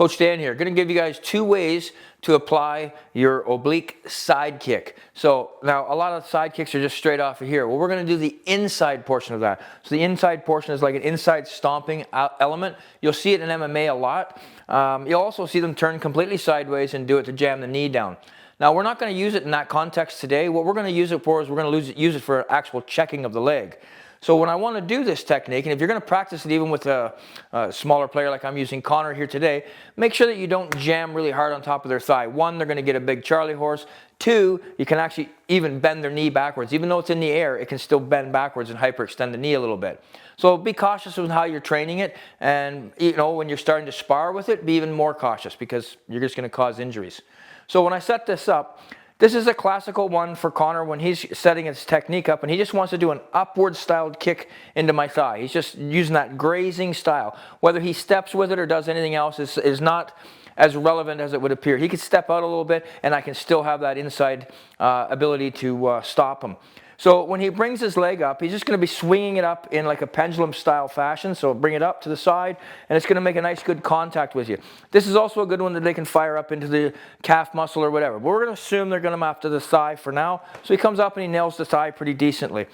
Coach Dan here. Going to give you guys 2 ways to apply your oblique side kick. So now a lot of side kicks are just straight off of here. Well, we're going to do the inside portion of that. So the inside portion is like an inside stomping element. You'll see it in MMA a lot. You'll also see them turn completely sideways and do it to jam the knee down. Now, we're not going to use it in that context today. What we're going to use it for is we're going to use it for actual checking of the leg. So when I want to do this technique, and if you're going to practice it even with a smaller player like I'm using Connor here today, make sure that you don't jam really hard on top of their thigh. 1, they're going to get a big Charlie horse. 2, you can actually even bend their knee backwards. Even though it's in the air, it can still bend backwards and hyperextend the knee a little bit. So be cautious with how you're training it, and when you're starting to spar with it, be even more cautious because you're just going to cause injuries. So when I set this up, this is a classical one for Connor when he's setting his technique up and he just wants to do an upward styled kick into my thigh. He's just using that grazing style. Whether he steps with it or does anything else is not as relevant as it would appear. He could step out a little bit and I can still have that inside ability to stop him. So when he brings his leg up, he's just going to be swinging it up in like a pendulum style fashion. So bring it up to the side and it's going to make a nice good contact with you. This is also a good one that they can fire up into the calf muscle or whatever. But we're going to assume they're going to after the thigh for now. So he comes up and he nails the thigh pretty decently.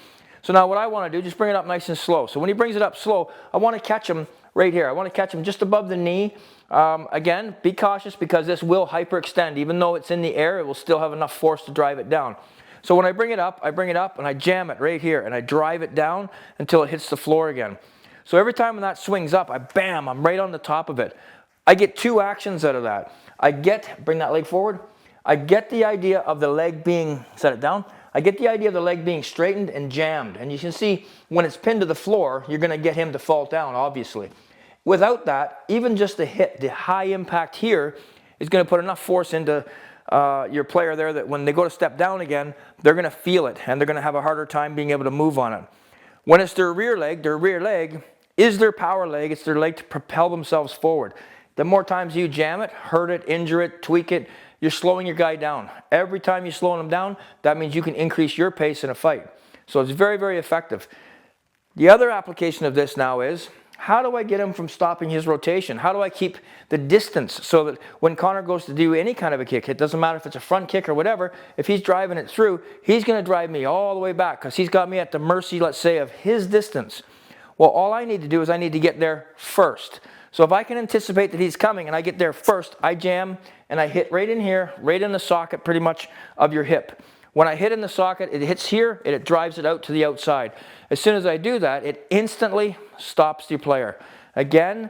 So now what I want to do, just bring it up nice and slow. So when he brings it up slow, I want to catch him right here. I want to catch him just above the knee. Again, be cautious because this will hyperextend. Even though it's in the air, it will still have enough force to drive it down. So when I bring it up and I jam it right here and I drive it down until it hits the floor again. So every time when that swings up, I'm right on the top of it. I get 2 actions out of that. Bring that leg forward. I get the idea of the leg being, set it down. I get the idea of the leg being straightened and jammed. And you can see when it's pinned to the floor, you're going to get him to fall down, obviously. Without that, even just the hit, the high impact here is going to put enough force into your player there that when they go to step down again, they're going to feel it and they're going to have a harder time being able to move on it. When it's their rear leg is their power leg. It's their leg to propel themselves forward. The more times you jam it, hurt it, injure it, tweak it, you're slowing your guy down. Every time you're slowing him down, that means you can increase your pace in a fight. So it's very, very effective. The other application of this now is, how do I get him from stopping his rotation? How do I keep the distance so that when Connor goes to do any kind of a kick, it doesn't matter if it's a front kick or whatever, if he's driving it through, he's going to drive me all the way back because he's got me at the mercy, let's say, of his distance. Well, all I need to do is I need to get there first. So if I can anticipate that he's coming and I get there first, I jam and I hit right in here, right in the socket pretty much of your hip. When I hit in the socket, it hits here and it drives it out to the outside. As soon as I do that, it instantly stops the player. Again,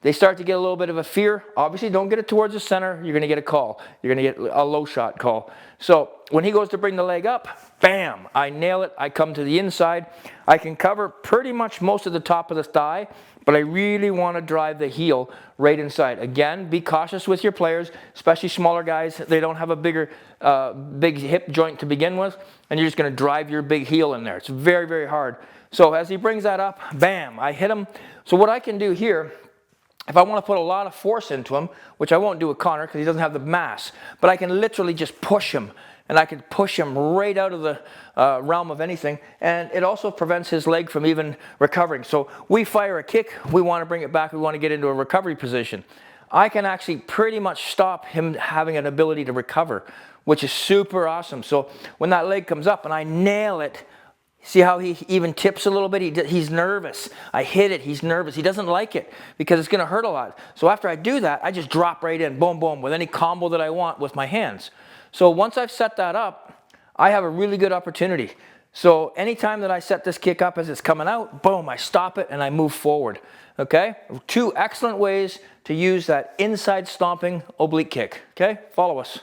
they start to get a little bit of a fear. Obviously, don't get it towards the center. You're going to get a call. You're going to get a low shot call. So when he goes to bring the leg up, bam, I nail it. I come to the inside. I can cover pretty much most of the top of the thigh, but I really want to drive the heel right inside. Again, be cautious with your players, especially smaller guys. They don't have a big hip joint to begin with, and you're just going to drive your big heel in there. It's very, very hard. So as he brings that up, bam, I hit him. So what I can do here, if I want to put a lot of force into him, which I won't do with Connor because he doesn't have the mass, but I can literally just push him. And I can push him right out of the realm of anything. And it also prevents his leg from even recovering. So we fire a kick, we want to bring it back, we want to get into a recovery position. I can actually pretty much stop him having an ability to recover, which is super awesome. So when that leg comes up and I nail it, see how he even tips a little bit? He's nervous. I hit it. He's nervous. He doesn't like it because it's going to hurt a lot. So after I do that, I just drop right in, boom, boom, with any combo that I want with my hands. So once I've set that up, I have a really good opportunity. So anytime that I set this kick up as it's coming out, boom, I stop it and I move forward. Okay? 2 excellent ways to use that inside stomping oblique kick. Okay? Follow us.